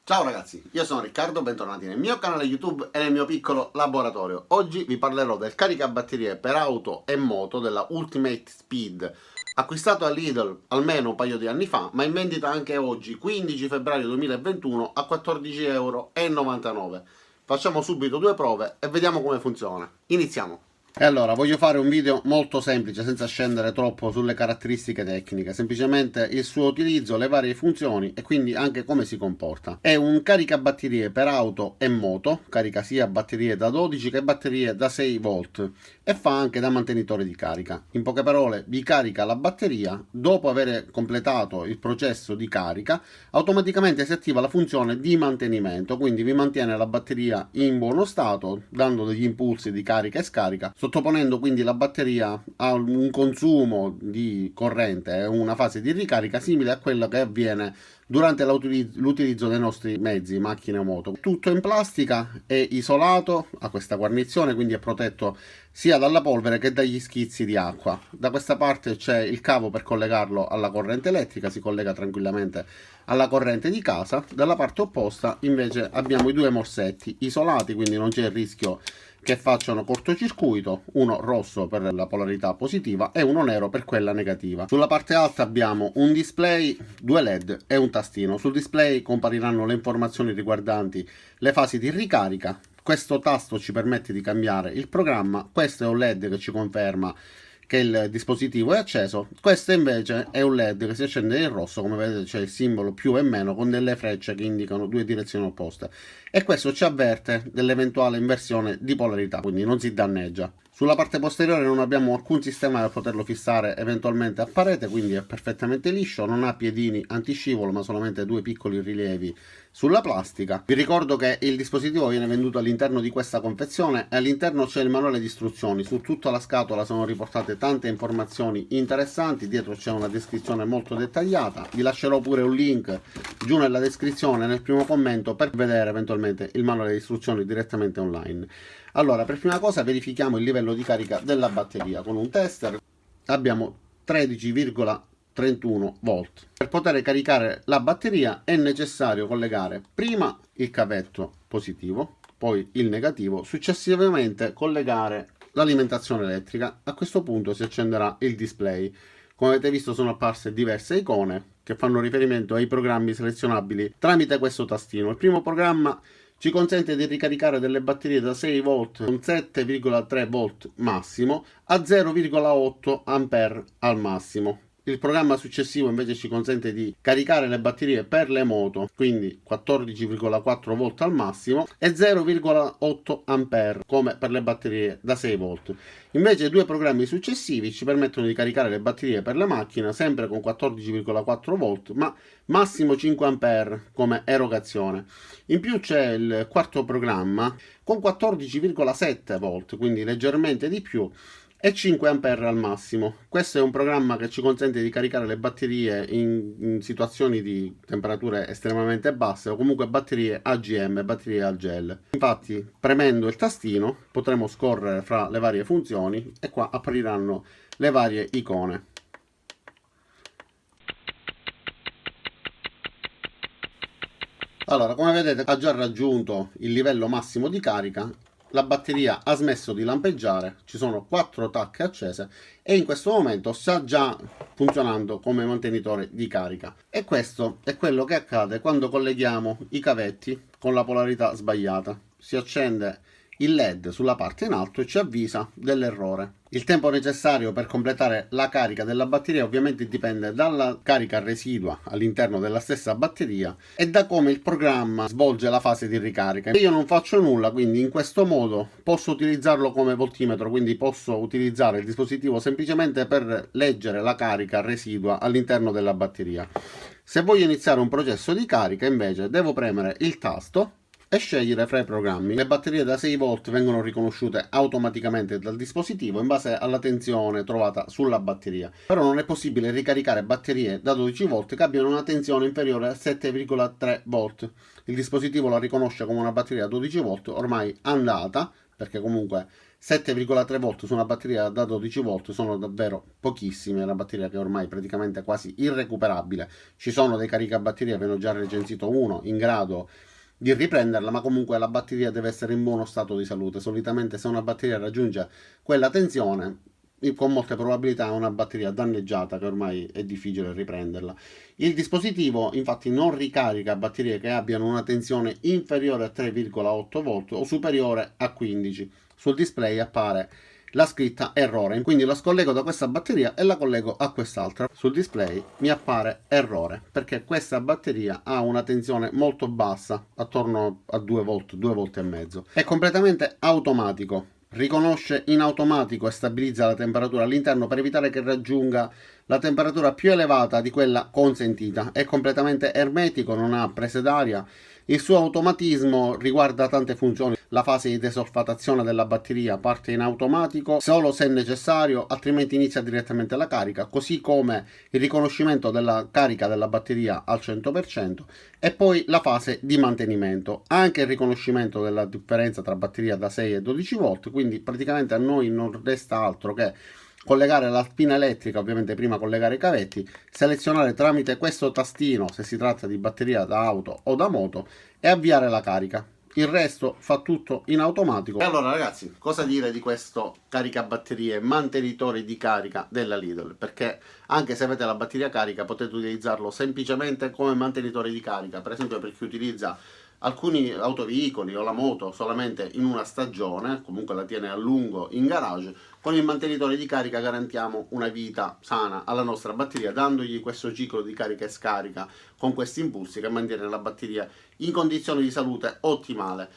Ciao ragazzi, io sono Riccardo, bentornati nel mio canale YouTube e nel mio piccolo laboratorio. Oggi vi parlerò del caricabatterie per auto e moto della Ultimate Speed, acquistato a Lidl almeno un paio di anni fa, ma in vendita anche oggi, 15 febbraio 2021, a 14,99 €. Facciamo subito due prove e vediamo come funziona. Iniziamo! E allora, voglio fare un video molto semplice, senza scendere troppo sulle caratteristiche tecniche, semplicemente il suo utilizzo, le varie funzioni e quindi anche come si comporta. È un caricabatterie per auto e moto, carica sia batterie da 12 che batterie da 6 volt e fa anche da mantenitore di carica. In poche parole, vi carica la batteria, dopo aver completato il processo di carica, automaticamente si attiva la funzione di mantenimento, quindi vi mantiene la batteria in buono stato, dando degli impulsi di carica e scarica, sottoponendo quindi la batteria a un consumo di corrente e una fase di ricarica simile a quella che avviene durante l'utilizzo dei nostri mezzi, macchine o moto. Tutto in plastica, è isolato, ha questa guarnizione, quindi è protetto sia dalla polvere che dagli schizzi di acqua. Da questa parte c'è il cavo per collegarlo alla corrente elettrica, si collega tranquillamente alla corrente di casa. Dalla parte opposta invece abbiamo i due morsetti isolati, quindi non c'è il rischio che facciano cortocircuito, uno rosso per la polarità positiva e uno nero per quella negativa. Sulla parte alta abbiamo un display, due LED e un tastino. Sul display compariranno le informazioni riguardanti le fasi di ricarica. Questo tasto ci permette di cambiare il programma, questo è un LED che ci conferma che il dispositivo è acceso, questo invece è un LED che si accende in rosso, come vedete c'è il simbolo più e meno con delle frecce che indicano due direzioni opposte e questo ci avverte dell'eventuale inversione di polarità, quindi non si danneggia. Sulla parte posteriore non abbiamo alcun sistema per poterlo fissare eventualmente a parete, quindi è perfettamente liscio, non ha piedini antiscivolo ma solamente due piccoli rilievi sulla plastica. Vi ricordo che il dispositivo viene venduto all'interno di questa confezione e all'interno c'è il manuale di istruzioni. Su tutta la scatola sono riportate tante informazioni interessanti, dietro c'è una descrizione molto dettagliata. Vi lascerò pure un link giù nella descrizione, nel primo commento, per vedere eventualmente il manuale di istruzioni direttamente online. Allora, per prima cosa verifichiamo il livello di carica della batteria con un tester. Abbiamo 13,31 volt. Per poter caricare la batteria è necessario collegare prima il cavetto positivo, poi il negativo, successivamente collegare l'alimentazione elettrica. A questo punto si accenderà il display. Come avete visto sono apparse diverse icone che fanno riferimento ai programmi selezionabili tramite questo tastino. Il primo programma ci consente di ricaricare delle batterie da 6 volt con 7,3 volt massimo a 0,8 ampere al massimo. Il programma successivo invece ci consente di caricare le batterie per le moto, quindi 14,4 volt al massimo e 0,8 ampere come per le batterie da 6 volt. Invece i due programmi successivi ci permettono di caricare le batterie per la macchina sempre con 14,4 volt ma massimo 5 ampere come erogazione. In più c'è il quarto programma con 14,7 volt, quindi leggermente di più, e 5 ampere al massimo. Questo è un programma che ci consente di caricare le batterie in situazioni di temperature estremamente basse o comunque batterie AGM, batterie al gel. Infatti, premendo il tastino potremo scorrere fra le varie funzioni e qua appariranno le varie icone. Allora, come vedete ha già raggiunto il livello massimo di carica. La batteria ha smesso di lampeggiare, ci sono 4 tacche accese e in questo momento sta già funzionando come mantenitore di carica. E questo è quello che accade quando colleghiamo i cavetti con la polarità sbagliata. Si accende il LED sulla parte in alto e ci avvisa dell'errore. Il tempo necessario per completare la carica della batteria ovviamente dipende dalla carica residua all'interno della stessa batteria e da come il programma svolge la fase di ricarica. Io non faccio nulla, quindi in questo modo posso utilizzarlo come voltimetro, quindi posso utilizzare il dispositivo semplicemente per leggere la carica residua all'interno della batteria. Se voglio iniziare un processo di carica invece devo premere il tasto e scegliere fra i programmi. Le batterie da 6 volt vengono riconosciute automaticamente dal dispositivo in base alla tensione trovata sulla batteria. Però non è possibile ricaricare batterie da 12 volt che abbiano una tensione inferiore a 7,3 volt. Il dispositivo la riconosce come una batteria da 12 volt ormai andata, perché comunque 7,3 volt su una batteria da 12 volt sono davvero pochissimi, è una batteria che ormai è praticamente quasi irrecuperabile. Ci sono dei caricabatterie, ve ne ho già recensito uno, in grado di riprenderla, ma comunque la batteria deve essere in buono stato di salute. Solitamente se una batteria raggiunge quella tensione, con molte probabilità è una batteria danneggiata che ormai è difficile riprenderla. Il dispositivo infatti non ricarica batterie che abbiano una tensione inferiore a 3,8 volt o superiore a 15. Sul display appare la scritta errore, quindi la scollego da questa batteria e la collego a quest'altra. Sul display mi appare errore perché questa batteria ha una tensione molto bassa, attorno a 2 volt, 2 volt e mezzo. È completamente automatico, riconosce in automatico e stabilizza la temperatura all'interno per evitare che raggiunga la temperatura più elevata di quella consentita. È completamente ermetico, non ha prese d'aria. Il suo automatismo riguarda tante funzioni. La fase di desolfatazione della batteria parte in automatico solo se necessario, altrimenti inizia direttamente la carica, così come il riconoscimento della carica della batteria al 100% e poi la fase di mantenimento, anche il riconoscimento della differenza tra batteria da 6 e 12 volt, quindi praticamente a noi non resta altro che collegare la spina elettrica, ovviamente prima collegare i cavetti, selezionare tramite questo tastino se si tratta di batteria da auto o da moto e avviare la carica. Il resto fa tutto in automatico. E allora ragazzi, cosa dire di questo caricabatterie mantenitore di carica della Lidl? Perché anche se avete la batteria carica potete utilizzarlo semplicemente come mantenitore di carica, per esempio per chi utilizza alcuni autoveicoli o la moto solamente in una stagione, comunque la tiene a lungo in garage. Con il mantenitore di carica garantiamo una vita sana alla nostra batteria, dandogli questo ciclo di carica e scarica con questi impulsi che mantiene la batteria in condizioni di salute ottimale.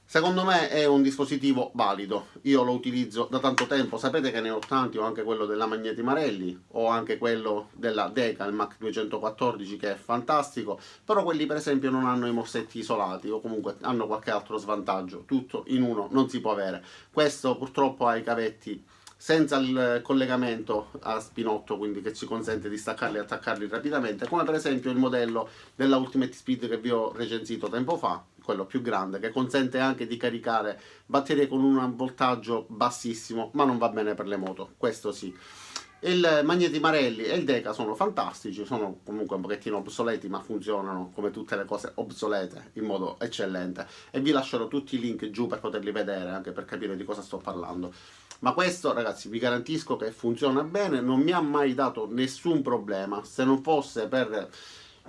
Secondo me è un dispositivo valido, io lo utilizzo da tanto tempo, sapete che ne ho tanti, ho anche quello della Magneti Marelli, ho anche quello della Deca, il Mac 214 che è fantastico, però quelli per esempio non hanno i morsetti isolati o comunque hanno qualche altro svantaggio, tutto in uno non si può avere. Questo purtroppo ha i cavetti senza il collegamento a spinotto, quindi che ci consente di staccarli e attaccarli rapidamente, come per esempio il modello della Ultimate Speed che vi ho recensito tempo fa, quello più grande, che consente anche di caricare batterie con un voltaggio bassissimo, ma non va bene per le moto, questo sì. Il Magneti Marelli e il Deca sono fantastici, sono comunque un pochettino obsoleti, ma funzionano come tutte le cose obsolete in modo eccellente, e vi lascerò tutti i link giù per poterli vedere, anche per capire di cosa sto parlando. Ma questo ragazzi vi garantisco che funziona bene, non mi ha mai dato nessun problema. Se non fosse per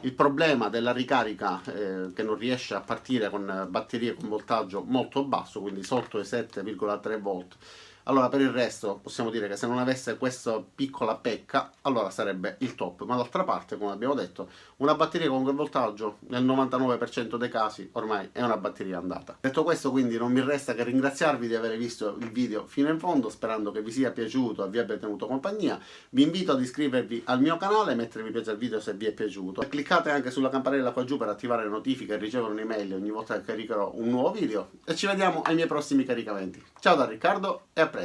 il problema della ricarica che non riesce a partire con batterie con voltaggio molto basso, quindi sotto i 7,3 volt, allora per il resto possiamo dire che se non avesse questa piccola pecca allora sarebbe il top. Ma d'altra parte, come abbiamo detto, una batteria con quel voltaggio nel 99% dei casi ormai è una batteria andata. Detto questo, quindi non mi resta che ringraziarvi di aver visto il video fino in fondo, sperando che vi sia piaciuto e vi abbia tenuto compagnia. Vi invito ad iscrivervi al mio canale, mettere mi piace al video se vi è piaciuto e cliccate anche sulla campanella qua giù per attivare le notifiche e ricevere un'email ogni volta che caricherò un nuovo video, e ci vediamo ai miei prossimi caricamenti. Ciao da Riccardo e a presto!